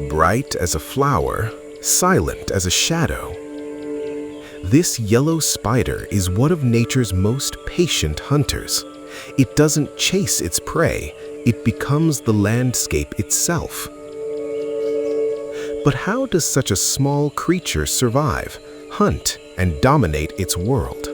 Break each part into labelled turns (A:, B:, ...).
A: Bright as a flower, silent as a shadow. This yellow spider is one of nature's most patient hunters. It doesn't chase its prey, it becomes the landscape itself. But how does such a small creature survive, hunt, and dominate its world?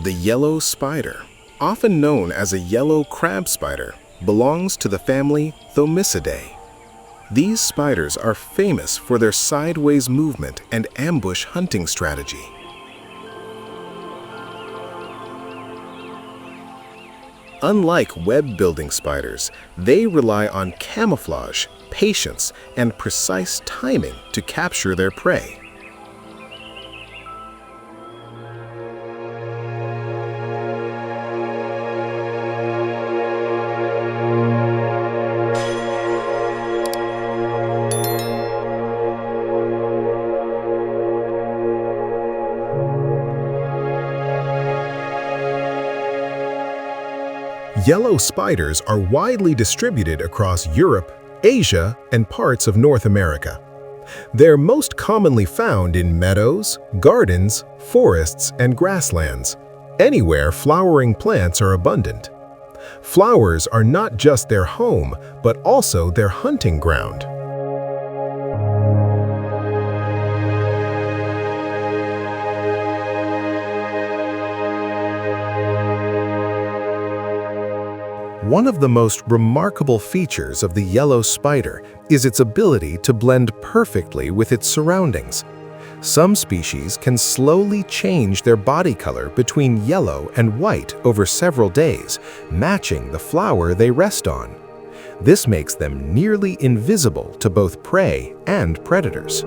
A: The yellow spider, often known as a yellow crab spider, belongs to the family Thomisidae. These spiders are famous for their sideways movement and ambush hunting strategy. Unlike web-building spiders, they rely on camouflage, patience, and precise timing to capture their prey. Yellow spiders are widely distributed across Europe, Asia, and parts of North America. They're most commonly found in meadows, gardens, forests, and grasslands, anywhere flowering plants are abundant. Flowers are not just their home, but also their hunting ground. One of the most remarkable features of the yellow spider is its ability to blend perfectly with its surroundings. Some species can slowly change their body color between yellow and white over several days, matching the flower they rest on. This makes them nearly invisible to both prey and predators.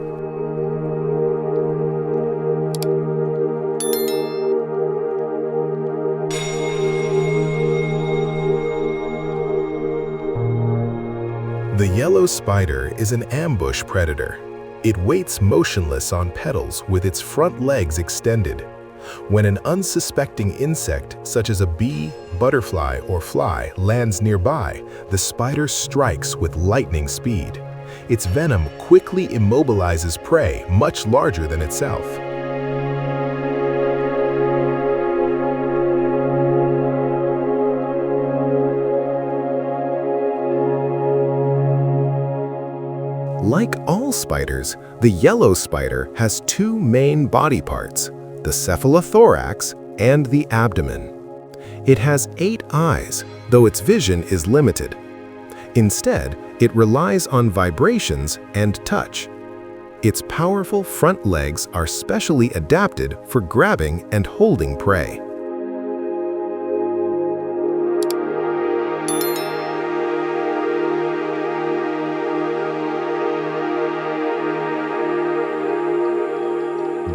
A: The yellow spider is an ambush predator. It waits motionless on petals with its front legs extended. When an unsuspecting insect, such as a bee, butterfly, or fly, lands nearby, the spider strikes with lightning speed. Its venom quickly immobilizes prey much larger than itself. Like all spiders, the yellow spider has two main body parts, the cephalothorax and the abdomen. It has 8 eyes, though its vision is limited. Instead, it relies on vibrations and touch. Its powerful front legs are specially adapted for grabbing and holding prey.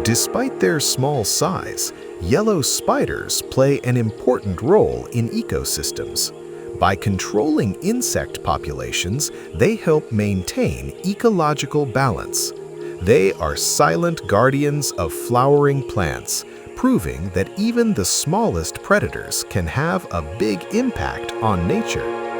A: Despite their small size, yellow spiders play an important role in ecosystems. By controlling insect populations, they help maintain ecological balance. They are silent guardians of flowering plants, proving that even the smallest predators can have a big impact on nature.